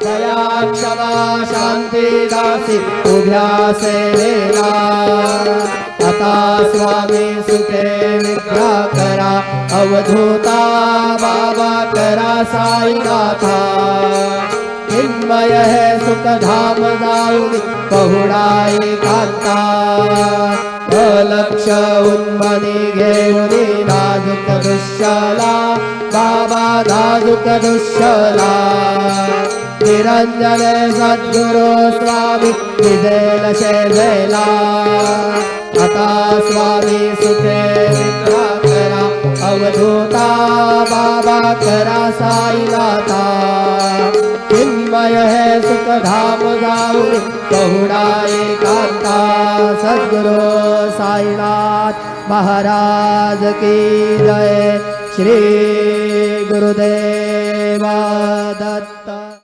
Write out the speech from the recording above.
दया क्षमा शांती दासी उभ्या सेवेला आता स्वामी सुखे विद्या करा अवधूता बाबा करा साईनाथा चिन्मय है सुख धाम जाऊनी पहुडाई कांता लक्ष उन्मनी घेऊनी नाजूक दृश्यला बाबा नाजूक दृश्यला निरंजन सद्गुरु स्वामी विजेल शेजेला आता स्वामी सुखे विद्या करा अवधूता बाबा करा साईनाथा चिन्मय है सुख धाम जाऊनी पहुडाई कांता सद्गुरु साईनाथ महाराज की जय श्री गुरुदेव दत्त।